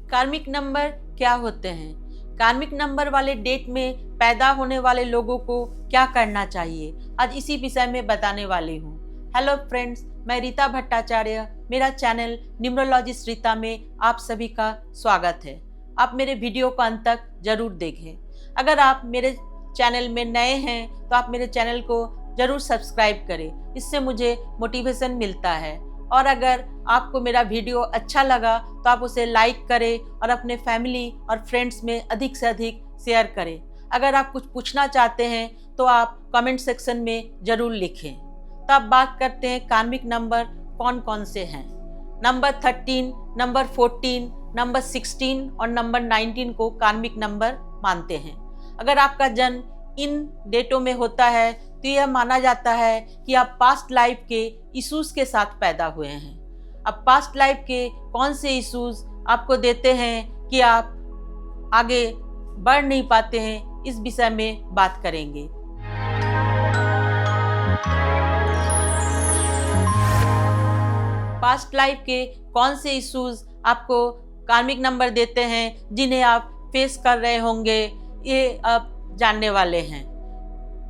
कार्मिक नंबर क्या होते हैं? कार्मिक नंबर वाले डेट में पैदा होने वाले लोगों को क्या करना चाहिए, आज इसी विषय में बताने वाली हूँ। हेलो फ्रेंड्स, मैं रीता भट्टाचार्य, मेरा चैनल न्यूमरोलॉजिस्ट रीता में आप सभी का स्वागत है। आप मेरे वीडियो को अंत तक जरूर देखें। अगर आप मेरे चैनल में नए हैं तो आप मेरे चैनल को जरूर सब्सक्राइब करें, इससे मुझे मोटिवेशन मिलता है। और अगर आपको मेरा वीडियो अच्छा लगा तो आप उसे लाइक करें और अपने फैमिली और फ्रेंड्स में अधिक से अधिक शेयर करें। अगर आप कुछ पूछना चाहते हैं तो आप कमेंट सेक्शन में ज़रूर लिखें। तो अब बात करते हैं कार्मिक नंबर कौन कौन से हैं। नंबर 13, नंबर 14, नंबर 16 और नंबर 19 को कार्मिक नंबर मानते हैं। अगर आपका जन्म इन डेटों में होता है तो यह माना जाता है कि आप पास्ट लाइफ के इश्यूज के साथ पैदा हुए हैं। अब पास्ट लाइफ के कौन से इश्यूज आपको देते हैं कि आप आगे बढ़ नहीं पाते हैं, इस विषय में बात करेंगे। पास्ट लाइफ के कौन से इश्यूज आपको कार्मिक नंबर देते हैं जिन्हें आप फेस कर रहे होंगे, ये आप जानने वाले हैं।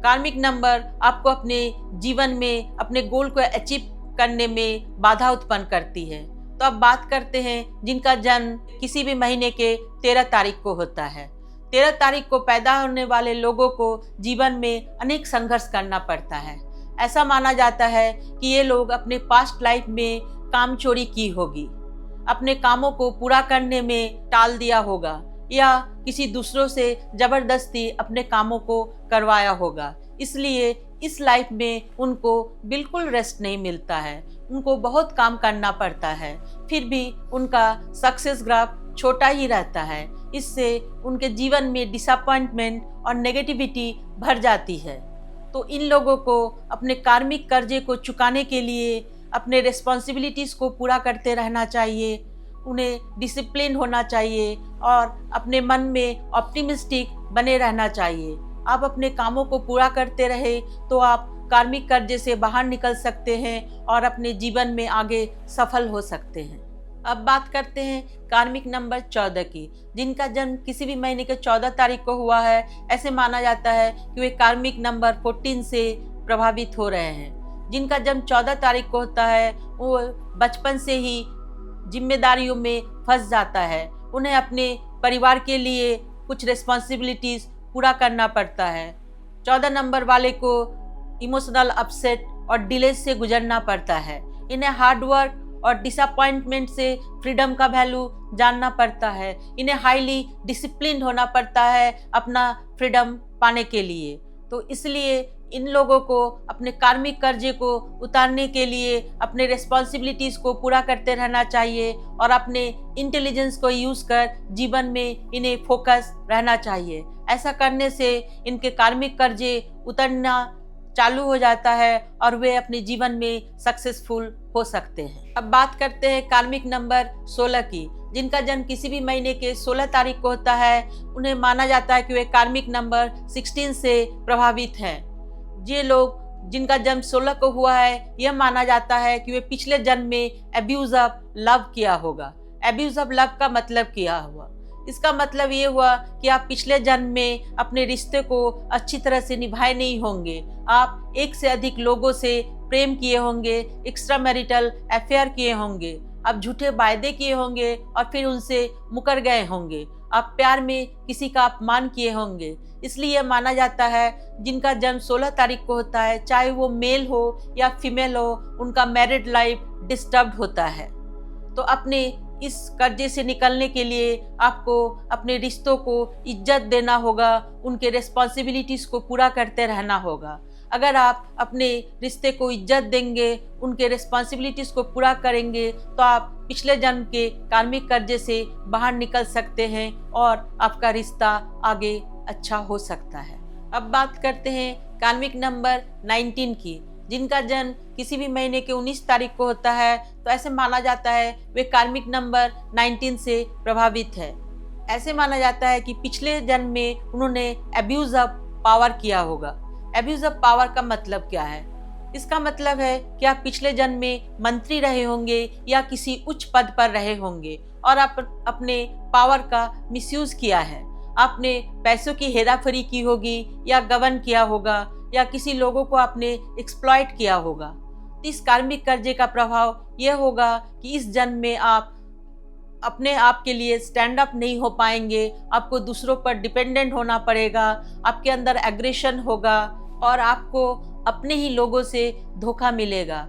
कार्मिक नंबर आपको अपने जीवन में अपने गोल को अचीव करने में बाधा उत्पन्न करती है। तो अब बात करते हैं जिनका जन्म किसी भी महीने के 13 तारीख को होता है। 13 तारीख को पैदा होने वाले लोगों को जीवन में अनेक संघर्ष करना पड़ता है। ऐसा माना जाता है कि ये लोग अपने पास्ट लाइफ में काम चोरी की होगी, अपने कामों को पूरा करने में टाल दिया होगा या किसी दूसरों से जबरदस्ती अपने कामों को करवाया होगा। इसलिए इस लाइफ में उनको बिल्कुल रेस्ट नहीं मिलता है, उनको बहुत काम करना पड़ता है, फिर भी उनका सक्सेस ग्राफ छोटा ही रहता है। इससे उनके जीवन में डिसअपॉइंटमेंट और नेगेटिविटी भर जाती है। तो इन लोगों को अपने कार्मिक कर्जे को चुकाने के लिए अपने रिस्पॉन्सिबिलिटीज़ को पूरा करते रहना चाहिए, उन्हें डिसिप्लिन होना चाहिए और अपने मन में ऑप्टिमिस्टिक बने रहना चाहिए। आप अपने कामों को पूरा करते रहे तो आप कार्मिक कर्जे से बाहर निकल सकते हैं और अपने जीवन में आगे सफल हो सकते हैं। अब बात करते हैं कार्मिक नंबर 14 की। जिनका जन्म किसी भी महीने के 14 तारीख को हुआ है, ऐसे माना जाता है कि वे कार्मिक नंबर 14 से प्रभावित हो रहे हैं। जिनका जन्म 14 तारीख को होता है वो बचपन से ही जिम्मेदारियों में फंस जाता है। उन्हें अपने परिवार के लिए कुछ रिस्पॉन्सिबिलिटीज़ पूरा करना पड़ता है। 14 नंबर वाले को इमोशनल अपसेट और डिले से गुजरना पड़ता है। इन्हें हार्डवर्क और डिसअपॉइंटमेंट से फ्रीडम का वैल्यू जानना पड़ता है। इन्हें हाईली डिसिप्लिन होना पड़ता है अपना फ्रीडम पाने के लिए। तो इसलिए इन लोगों को अपने कार्मिक कर्जे को उतारने के लिए अपने रिस्पॉन्सिबिलिटीज़ को पूरा करते रहना चाहिए और अपने इंटेलिजेंस को यूज़ कर जीवन में इन्हें फोकस रहना चाहिए। ऐसा करने से इनके कार्मिक कर्जे उतरना चालू हो जाता है और वे अपने जीवन में सक्सेसफुल हो सकते हैं। अब बात करते हैं कार्मिक नंबर 16 की। जिनका जन्म किसी भी महीने के 16 तारीख को होता है, उन्हें माना जाता है कि वे कार्मिक नंबर 16 से प्रभावित हैं। ये लोग जिनका जन्म 16 को हुआ है, यह माना जाता है कि वे पिछले जन्म में एब्यूज ऑफ लव किया होगा। एब्यूज ऑफ लव का मतलब क्या हुआ? इसका मतलब ये हुआ कि आप पिछले जन्म में अपने रिश्ते को अच्छी तरह से निभाए नहीं होंगे। आप एक से अधिक लोगों से प्रेम किए होंगे, एक्स्ट्रा मैरिटल अफेयर किए होंगे, आप झूठे वायदे किए होंगे और फिर उनसे मुकर गए होंगे। आप प्यार में किसी का अपमान किए होंगे। इसलिए माना जाता है जिनका जन्म 16 तारीख को होता है, चाहे वो मेल हो या फीमेल हो, उनका मैरिड लाइफ डिस्टर्ब्ड होता है। तो अपने इस कर्जे से निकलने के लिए आपको अपने रिश्तों को इज्जत देना होगा, उनके रिस्पॉन्सिबिलिटीज़ को पूरा करते रहना होगा। अगर आप अपने रिश्ते को इज्जत देंगे, उनके रिस्पॉन्सिबिलिटीज़ को पूरा करेंगे तो आप पिछले जन्म के कार्मिक कर्जे से बाहर निकल सकते हैं और आपका रिश्ता आगे अच्छा हो सकता है। अब बात करते हैं कार्मिक नंबर 19 की। जिनका जन्म किसी भी महीने के 19 तारीख को होता है, तो ऐसे माना जाता है वे कार्मिक नंबर 19 से प्रभावित है। ऐसे माना जाता है कि पिछले जन्म में उन्होंने एब्यूज ऑफ पावर किया होगा। एब्यूज ऑफ पावर का मतलब क्या है? इसका मतलब है कि आप पिछले जन्म में मंत्री रहे होंगे या किसी उच्च पद पर रहे होंगे और आप अपने पावर का मिसयूज किया है। आपने पैसों की हेराफेरी की होगी या गबन किया होगा या किसी लोगों को आपने एक्सप्लॉइट किया होगा। तो इस कार्मिक कर्जे का प्रभाव यह होगा कि इस जन्म में आप अपने आप के लिए स्टैंड अप नहीं हो पाएंगे, आपको दूसरों पर डिपेंडेंट होना पड़ेगा, आपके अंदर एग्रेशन होगा और आपको अपने ही लोगों से धोखा मिलेगा।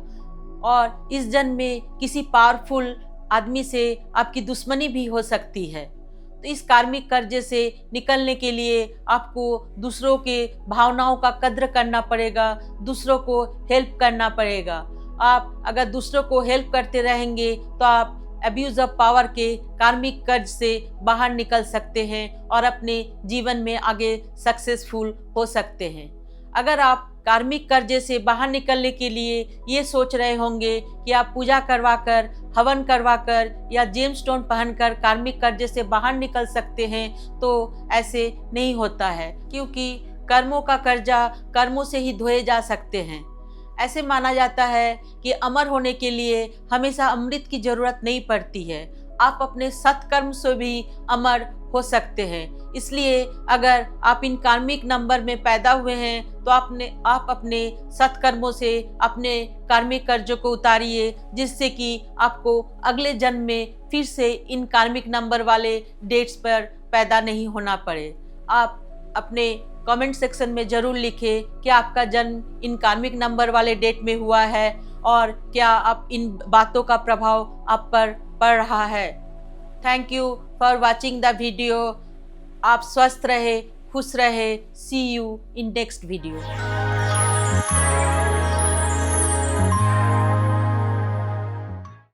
और इस जन्म में किसी पावरफुल आदमी से आपकी दुश्मनी भी हो सकती है। तो इस कार्मिक कर्जे से निकलने के लिए आपको दूसरों के भावनाओं का कद्र करना पड़ेगा, दूसरों को हेल्प करना पड़ेगा। आप अगर दूसरों को हेल्प करते रहेंगे तो आप अब्यूज ऑफ पावर के कार्मिक कर्ज से बाहर निकल सकते हैं और अपने जीवन में आगे सक्सेसफुल हो सकते हैं। अगर आप कार्मिक कर्जे से बाहर निकलने के लिए ये सोच रहे होंगे कि आप पूजा करवाकर, हवन करवाकर या जेमस्टोन पहनकर कार्मिक कर्जे से बाहर निकल सकते हैं, तो ऐसे नहीं होता है, क्योंकि कर्मों का कर्जा कर्मों से ही धोए जा सकते हैं। ऐसे माना जाता है कि अमर होने के लिए हमेशा अमृत की जरूरत नहीं पड़ती है, आप अपने सत्कर्म से भी अमर हो सकते हैं। इसलिए अगर आप इन कार्मिक नंबर में पैदा हुए हैं तो आप अपने सत्कर्मों से अपने कार्मिक कर्जों को उतारिए, जिससे कि आपको अगले जन्म में फिर से इन कार्मिक नंबर वाले डेट्स पर पैदा नहीं होना पड़े। आप अपने कमेंट सेक्शन में ज़रूर लिखें कि आपका जन्म इन कार्मिक नंबर वाले डेट में हुआ है और क्या आप इन बातों का प्रभाव आप पर पड़ रहा है। Thank you for watching the video. आप स्वस्थ रहे, खुश रहे। सी यू इन नेक्स्ट वीडियो।